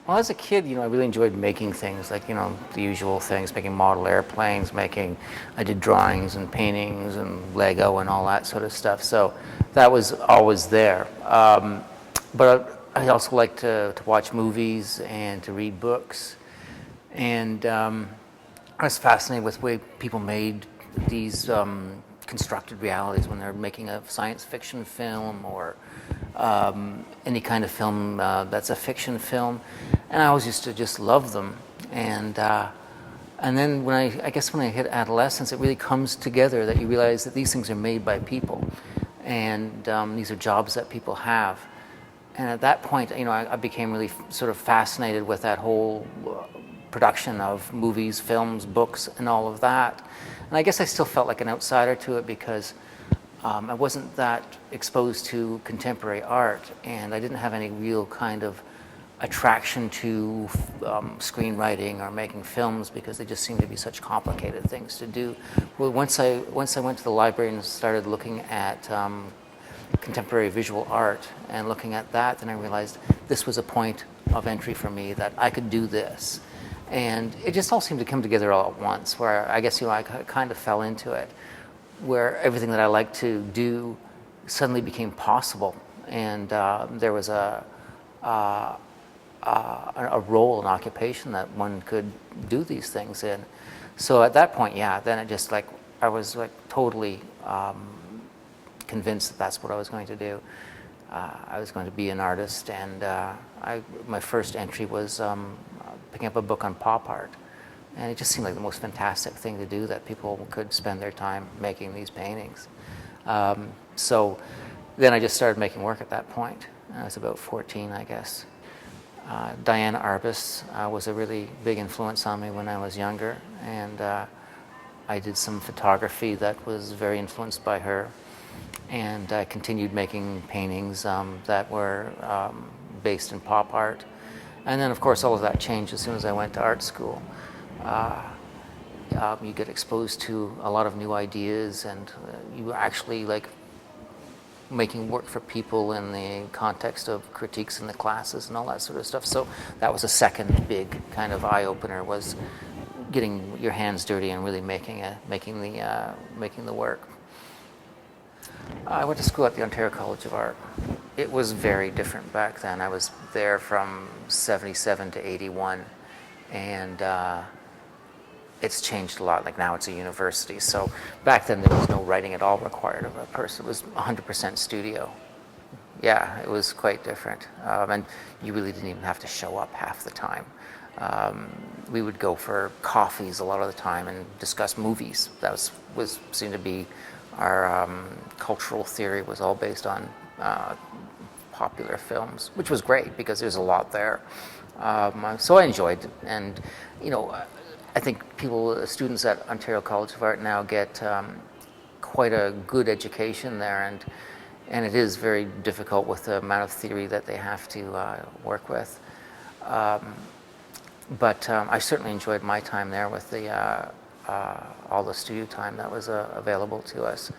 Well, as a kid, I really enjoyed making things like, the usual things, making model airplanes, I did drawings and paintings and Lego and all that sort of stuff. So that was always there. But I also like to watch movies and to read books. And I was fascinated with the way people made these constructed realities when they're making a science fiction film or any kind of film that's a fiction film, and I always used to just love them. And then when I guess when I hit adolescence, it really comes together that you realize that these things are made by people, and these are jobs that people have. And at that point, I became really sort of fascinated with that whole production of movies, films, books, and all of that. And I guess I still felt like an outsider to it because I wasn't that exposed to contemporary art, and I didn't have any real kind of attraction to screenwriting or making films because they just seemed to be such complicated things to do. Well, once I went to the library and started looking at contemporary visual art and looking at that, then I realized this was a point of entry for me, that I could do this. And it just all seemed to come together all at once, where I guess I kind of fell into it, where everything that I like to do suddenly became possible, and there was a role, an occupation that one could do these things in. So at that point, then it just I was totally convinced that that's what I was going to do. I was going to be an artist, and my first entry was picking up a book on pop art. And it just seemed like the most fantastic thing to do, that people could spend their time making these paintings. So then I just started making work at that point. I was about 14, I guess. Diana Arbus was a really big influence on me when I was younger, and I did some photography that was very influenced by her. And I continued making paintings that were based in pop art. And then, of course, all of that changed as soon as I went to art school. You get exposed to a lot of new ideas, and you actually making work for people in the context of critiques in the classes and all that sort of stuff. So that was a second big kind of eye-opener, was getting your hands dirty and really making the work. I went to school at the Ontario College of Art. It was very different back then. I was there from 77 to 81, and it's changed a lot. Now it's a university. So back then there was no writing at all required of a person. It was 100% studio. Yeah, it was quite different. And you really didn't even have to show up half the time. We would go for coffees a lot of the time and discuss movies. That seemed to be our cultural theory, was all based on popular films, which was great because there's a lot there. So I enjoyed it, and I think students at Ontario College of Art now get quite a good education there, and it is very difficult with the amount of theory that they have to work with. But I certainly enjoyed my time there with all the studio time that was available to us.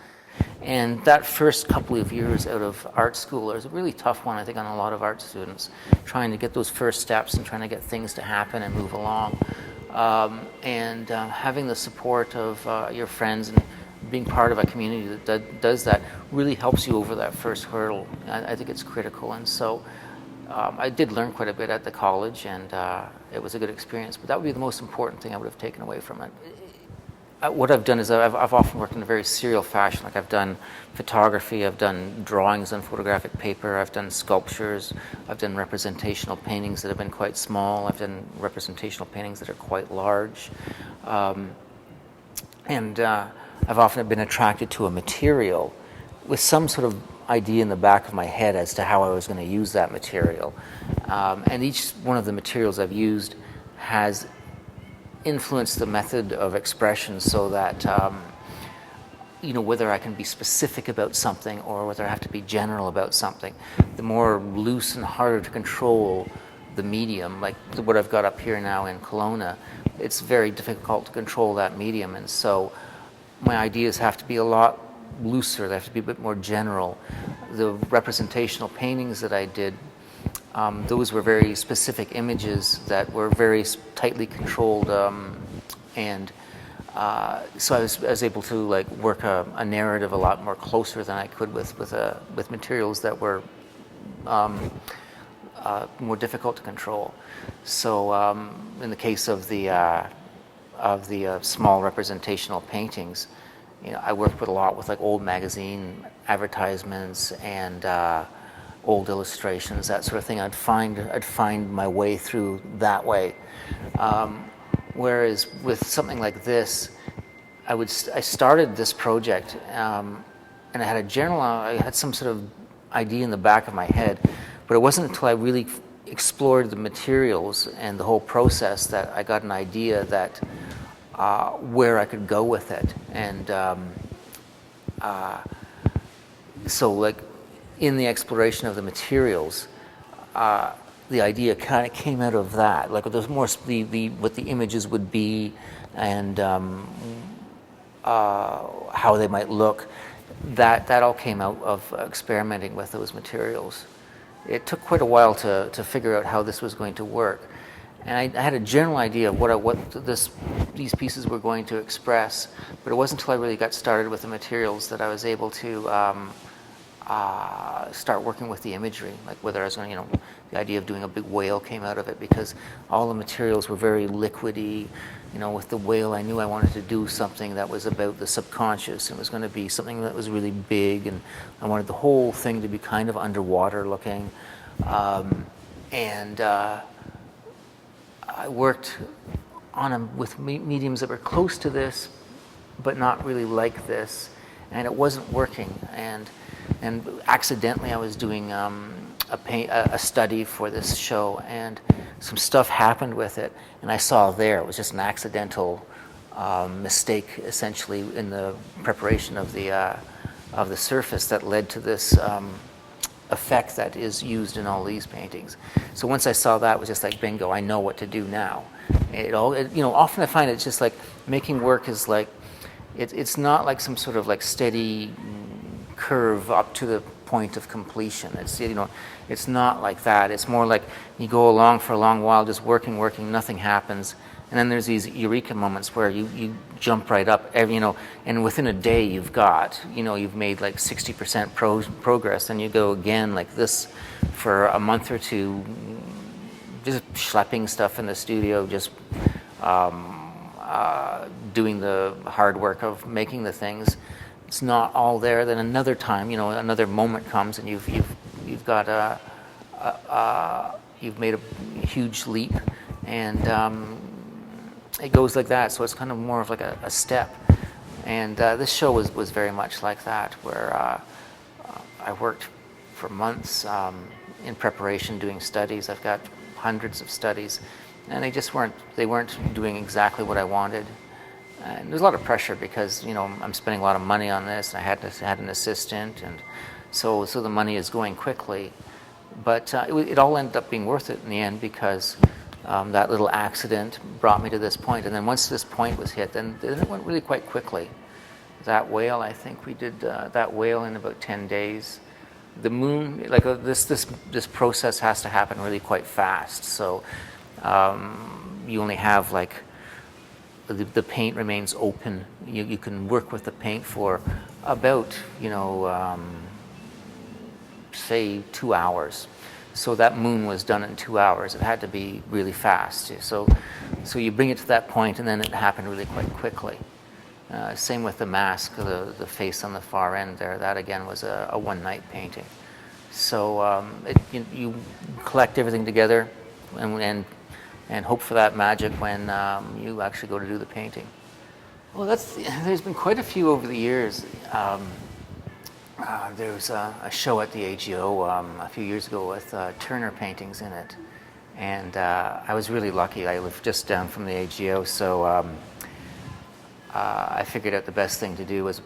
And that first couple of years out of art school was a really tough one, I think, on a lot of art students, trying to get those first steps and trying to get things to happen and move along. And having the support of your friends and being part of a community that does that really helps you over that first hurdle. I think it's critical. And so I did learn quite a bit at the college, and it was a good experience. But that would be the most important thing I would have taken away from it. What I've done is I've often worked in a very serial fashion. I've done photography, I've done drawings on photographic paper, I've done sculptures, I've done representational paintings that have been quite small, I've done representational paintings that are quite large. And I've often been attracted to a material with some sort of idea in the back of my head as to how I was going to use that material. And each one of the materials I've used has influence the method of expression, so that whether I can be specific about something or whether I have to be general about something, the more loose and harder to control the medium, like what I've got up here now in Kelowna, it's very difficult to control that medium, and so my ideas have to be a lot looser, they have to be a bit more general. The representational paintings that I did, those were very specific images that were very tightly controlled, and so I was able to like work a narrative a lot more closer than I could with materials that were more difficult to control. So in the case of the small representational paintings, I worked with a lot with like old magazine advertisements and old illustrations, that sort of thing. I'd find my way through that way. Whereas with something like this, I started this project, and I had some sort of idea in the back of my head, but it wasn't until I really explored the materials and the whole process that I got an idea that where I could go with it. And so like in the exploration of the materials, the idea kind of came out of that. Like there's more what the images would be and how they might look. That all came out of experimenting with those materials. It took quite a while to figure out how this was going to work. And I had a general idea of what these pieces were going to express, but it wasn't until I really got started with the materials that I was able to start working with the imagery, like whether I was going to, the idea of doing a big whale came out of it because all the materials were very liquidy. With the whale, I knew I wanted to do something that was about the subconscious. It was going to be something that was really big, and I wanted the whole thing to be kind of underwater looking. I worked with mediums that were close to this, but not really like this, and it wasn't working. And accidentally, I was doing a study for this show, and some stuff happened with it, and I saw it was just an accidental mistake, essentially, in the preparation of the surface that led to this effect that is used in all these paintings. So once I saw that, it was just like bingo. I know what to do now. Often I find it's just like making work is like it's not like some sort of like steady curve up to the point of completion. It's not like that. It's more like you go along for a long while just working, nothing happens, and then there's these eureka moments where you jump right up, and within a day you've made like 60% progress, and you go again like this for a month or two, just schlepping stuff in the studio, just doing the hard work of making the things. It's not all there. Then another time, another moment comes, and you've made a huge leap, and it goes like that. So it's kind of more of like a step. And this show was very much like that, where I worked for months in preparation, doing studies. I've got hundreds of studies, and they weren't doing exactly what I wanted. And there's a lot of pressure because I'm spending a lot of money on this. And I had an assistant, and so the money is going quickly. But it all ended up being worth it in the end because that little accident brought me to this point. And then once this point was hit, then it went really quite quickly. That whale, I think we did that whale in about 10 days. The moon, like this process has to happen really quite fast. So you only have like. The paint remains open. You can work with the paint for about, say 2 hours. So that moon was done in 2 hours. It had to be really fast. So you bring it to that point, and then it happened really quite quickly. Same with the mask, the face on the far end there. That again was a one-night painting. So you collect everything together, and hope for that magic when you actually go to do the painting. Well, there's been quite a few over the years. There was a show at the AGO a few years ago with Turner paintings in it, and I was really lucky. I lived just down from the AGO, so I figured out the best thing to do was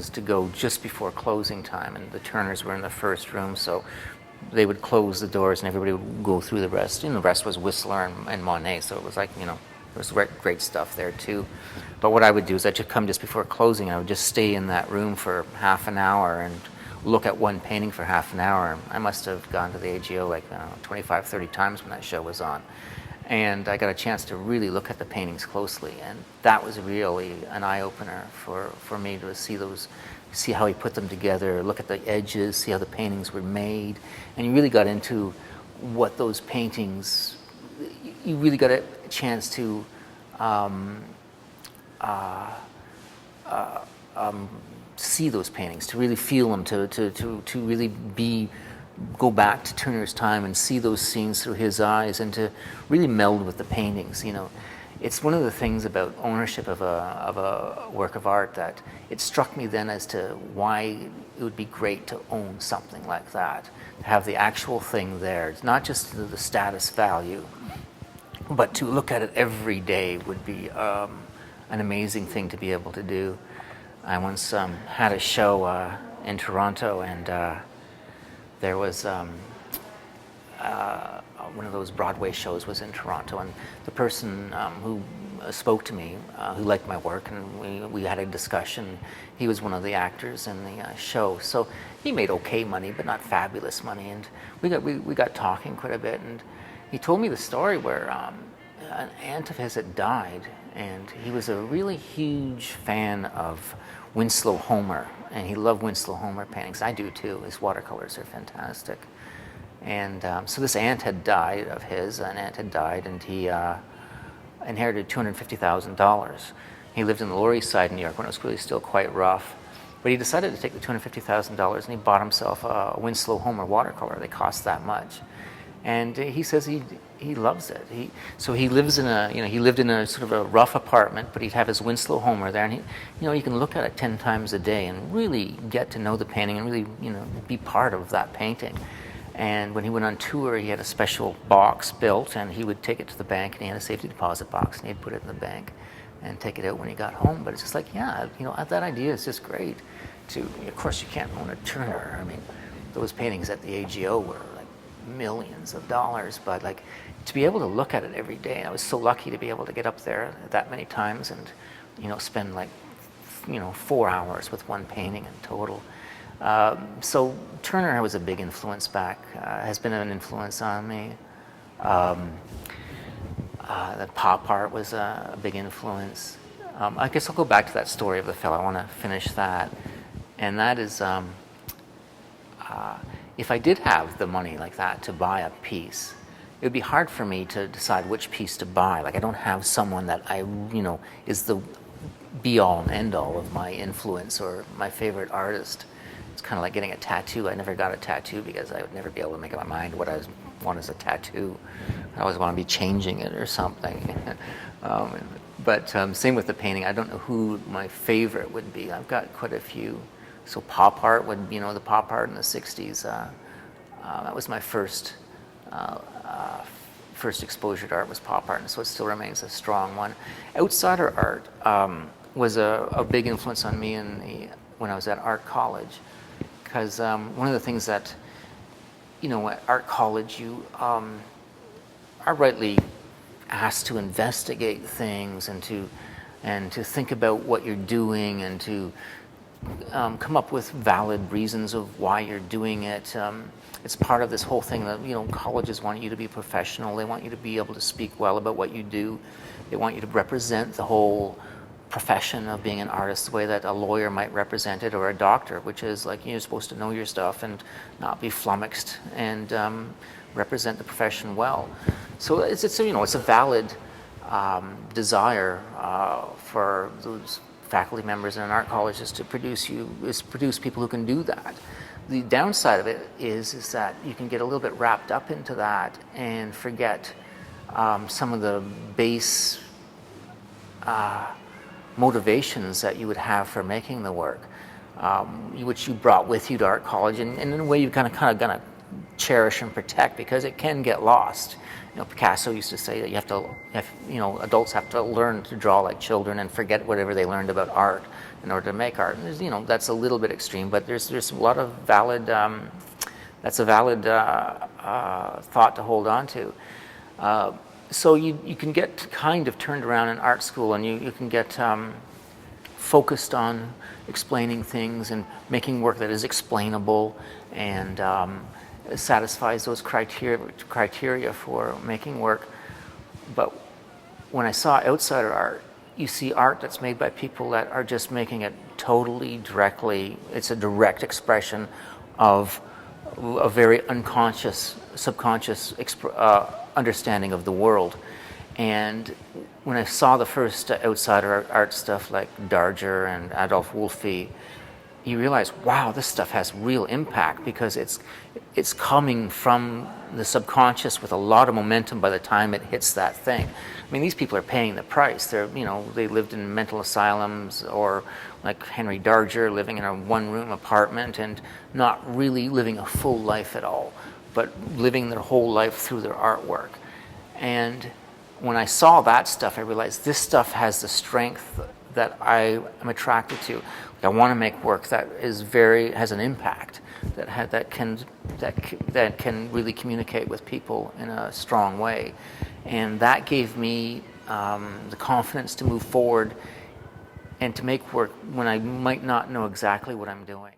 to go just before closing time, and the Turners were in the first room, so they would close the doors and everybody would go through the rest. The rest was Whistler and Monet, so it was like, there was great stuff there too. But what I would do is I'd just come just before closing, and I would just stay in that room for half an hour and look at one painting for half an hour. I must have gone to the AGO like 25, 30 times when that show was on. And I got a chance to really look at the paintings closely, and that was really an eye-opener for me to see how he put them together, look at the edges, see how the paintings were made, and you really got into what those paintings, you really got a chance to see those paintings, to really feel them, to really go back to Turner's time and see those scenes through his eyes, and to really meld with the paintings. It's one of the things about ownership of a work of art that it struck me then as to why it would be great to own something like that, to have the actual thing there. It's not just the status value, but to look at it every day would be an amazing thing to be able to do. I once had a show in Toronto, and there was one of those Broadway shows was in Toronto, and the person who spoke to me, who liked my work, and we had a discussion. He was one of the actors in the show, so he made okay money, but not fabulous money. And we got talking quite a bit, and he told me the story where an aunt of his had died, and he was a really huge fan of Winslow Homer, and he loved Winslow Homer paintings. I do too. His watercolors are fantastic. And so this aunt had died of his, an aunt had died, and he inherited $250,000. He lived in the Lower East Side in New York when it was really still quite rough. But he decided to take the $250,000 and he bought himself a Winslow Homer watercolor. They cost that much. And he says he loves it. So he lives in he lived in a sort of a rough apartment, but he'd have his Winslow Homer there, and you can look at it 10 times a day and really get to know the painting and really, be part of that painting. And when he went on tour, he had a special box built, and he would take it to the bank, and he had a safety deposit box, and he'd put it in the bank and take it out when he got home. But it's just like, that idea is just great. Of course, you can't own a Turner. I mean, those paintings at the AGO were like millions of dollars, but like to be able to look at it every day, I was so lucky to be able to get up there that many times and, spend like, 4 hours with one painting in total. So Turner was a big influence has been an influence on me. The pop art was a big influence. I guess I'll go back to that story of the fellow. I want to finish that. And that is, if I did have the money like that to buy a piece, it would be hard for me to decide which piece to buy. Like I don't have someone that is the be-all and end-all of my influence or my favorite artist. It's kind of like getting a tattoo. I never got a tattoo because I would never be able to make up my mind what I want as a tattoo. I always want to be changing it or something. But same with the painting. I don't know who my favorite would be. I've got quite a few. So pop art would, the pop art in the 60s. That was my first exposure to art was pop art, and so it still remains a strong one. Outsider art was a big influence on me when I was at art college. Because one of the things that, at art college, you are rightly asked to investigate things and to think about what you're doing and to come up with valid reasons of why you're doing it. It's part of this whole thing that, colleges want you to be professional. They want you to be able to speak well about what you do. They want you to represent the whole profession of being an artist the way that a lawyer might represent it, or a doctor, which is like you're supposed to know your stuff and not be flummoxed and represent the profession well. So it's a valid desire for those faculty members in an art college is to produce people who can do that. The downside of it is that you can get a little bit wrapped up into that and forget some of the base motivations that you would have for making the work, which you brought with you to art college, and in a way you kind of gonna cherish and protect because it can get lost. Picasso used to say that adults have to learn to draw like children and forget whatever they learned about art in order to make art. And there's, that's a little bit extreme, but there's a lot of valid. That's a valid thought to hold on to. So you can get kind of turned around in art school, and you can get focused on explaining things and making work that is explainable and satisfies those criteria for making work. But when I saw outsider art, you see art that's made by people that are just making it totally directly. It's a direct expression of a very unconscious, subconscious understanding of the world. And when I saw the first outsider art stuff like Darger and Adolf Wolfe, you realize, wow, this stuff has real impact because it's coming from the subconscious with a lot of momentum by the time it hits that thing. I mean, these people are paying the price. They lived in mental asylums, or like Henry Darger living in a one-room apartment and not really living a full life at all, but living their whole life through their artwork. And when I saw that stuff, I realized this stuff has the strength that I am attracted to. I want to make work that has an impact, that can really communicate with people in a strong way, and that gave me the confidence to move forward and to make work when I might not know exactly what I'm doing.